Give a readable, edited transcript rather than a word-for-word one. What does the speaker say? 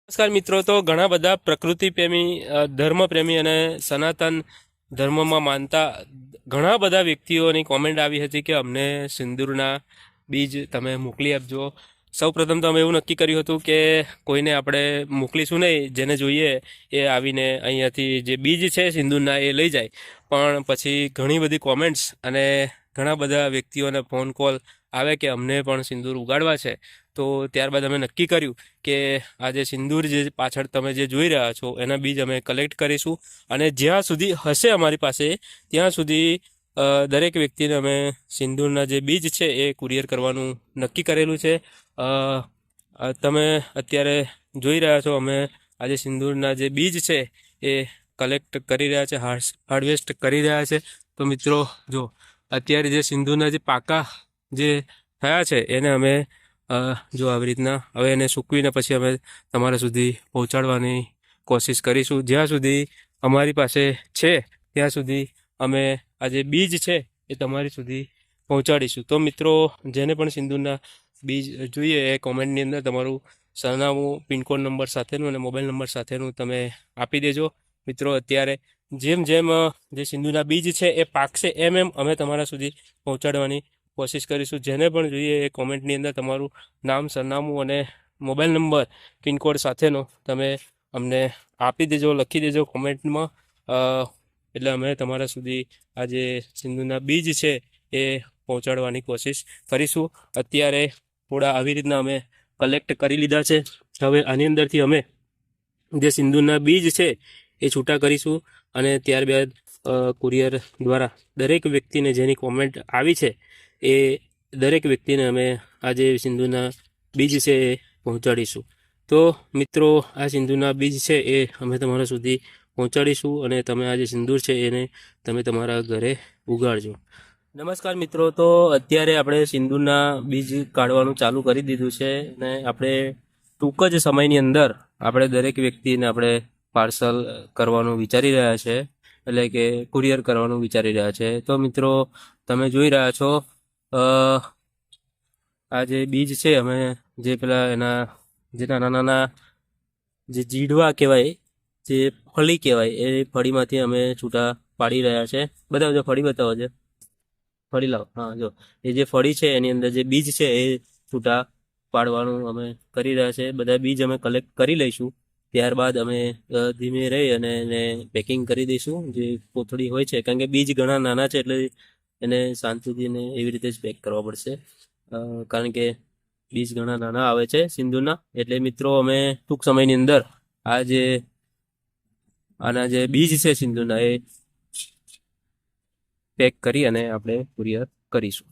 નમસ્કાર મિત્રો, તો ઘણા બધા પ્રકૃતિ પ્રેમી, ધર્મ પ્રેમી અને સનાતન ધર્મમાં માનતા ઘણા બધા વ્યક્તિઓની કોમેન્ટ આવી હતી કે અમને સિંદૂરના બીજ તમે મોકલી આપજો. સૌ પ્રથમ તો અમે એવું નક્કી કર્યું હતું કે કોઈને આપણે મોકલીશું નહીં, જેને જોઈએ એ આવીને અહીંયાથી જે બીજ છે સિંદૂરના એ લઈ જાય. પણ પછી ઘણી બધી કોમેન્ટ્સ અને ઘણા બધા વ્યક્તિઓને ફોન કોલ આવે કે અમને પણ સિંદૂર ઉગાડવા છે. તો ત્યારબાદ અમે નક્કી કર્યું કે આ જે સિંદૂર જે પાછળ તમે જે જોઈ રહ્યા છો એના બીજ અમે કલેક્ટ કરીશું અને જ્યાં સુધી હશે અમારી પાસે ત્યાં સુધી દરેક વ્યક્તિને અમે સિંદૂરના જે બીજ છે એ કુરિયર કરવાનું નક્કી કરેલું છે. તમે અત્યારે જોઈ રહ્યા છો અમે આજે સિંદૂરના જે બીજ છે એ કલેક્ટ કરી રહ્યા છે, હાર્વેસ્ટ કરી રહ્યા છે. તો મિત્રો જો અત્યારે જે સિંદૂરના જે પાકા જે થયા છે એને અમે જો આવી રીતના હવે એને સૂકવીને પછી અમે તમારા સુધી પહોંચાડવાની કોશિશ કરીશું. જ્યાં સુધી અમારી પાસે છે ત્યાં સુધી અમે આ જે બીજ છે એ તમારી સુધી પહોંચાડીશું. તો મિત્રો, જેને પણ સિંદૂરના બીજ જોઈએ એ કોમેન્ટની અંદર તમારું સરનામું, પિનકોડ નંબર સાથેનું અને મોબાઈલ નંબર સાથેનું તમે આપી દેજો. મિત્રો, અત્યારે જેમ જેમ જે સિંદૂરના બીજ છે એ પાકશે એમ એમ અમે તમારા સુધી પહોંચાડવાની કોશિશ કરીશું. જેને પણ જોઈએ એ કોમેન્ટની અંદર તમારું નામ, સરનામું અને મોબાઈલ નંબર, પિનકોડ સાથેનો તમે અમને આપી દેજો, લખી દેજો કોમેન્ટમાં. એટલે અમે તમારા સુધી આ જે સિંદૂરના બીજ છે એ પહોંચાડવાની કોશિશ કરીશું. અત્યારે થોડા આવી રીતના અમે કલેક્ટ કરી લીધા છે. હવે આની અંદરથી અમે જે સિંદૂરના બીજ છે એ છૂટા કરીશું અને ત્યારબાદ કુરિયર દ્વારા દરેક વ્યક્તિને જેની કોમેન્ટ આવી છે એ દરેક વ્યક્તિને અમે આ જે સિંદૂરના બીજ છે એ પહોંચાડીશું. તો મિત્રો, આ સિંદૂરના બીજ છે એ અમે તમારા સુધી પહોંચાડીશું અને તમે આ જે સિંદૂર છે એને તમે તમારા ઘરે ઉગાડજો. નમસ્કાર મિત્રો, તો અત્યારે આપણે સિંદૂરના બીજ કાઢવાનું ચાલુ કરી દીધું છે અને આપણે ટૂંક જ સમયની અંદર આપણે દરેક વ્યક્તિને આપણે પાર્સલ કરવાનું વિચારી રહ્યા છે, એટલે કે કુરિયર કરવાનું વિચારી રહ્યા છે. તો મિત્રો, તમે જોઈ રહ્યા છો આ જે બીજ છે અમે જે પેલા એના જે નાના નાના જે જીડવા કહેવાય, જે ફળી કહેવાય, એ ફળીમાંથી અમે છૂટા પાડી રહ્યા છે. બતાવજો ફળી, બતાવો છે ફળી, લાવો. હા, જો એ જે ફળી છે એની અંદર જે બીજ છે એ છૂટા પાડવાનું અમે કરી રહ્યા છે. બધા બીજ અમે કલેક્ટ કરી લઈશું. ત્યારબાદ અમે ધીમે રહી અને એને પેકિંગ કરી દઈશું. જે કોથળી હોય છે, કારણ કે બીજ ઘણા નાના છે એટલે એને શાંતિથી એને એવી રીતે જ પેક કરવા પડશે, કારણ કે બીજ ઘણા નાના આવે છે સિંદૂરના. એટલે મિત્રો, અમે ટૂંક સમયની અંદર આ જે આના જે બીજ છે સિંદૂરના એ પેક કરી અને આપણે કુરિયર કરીશું.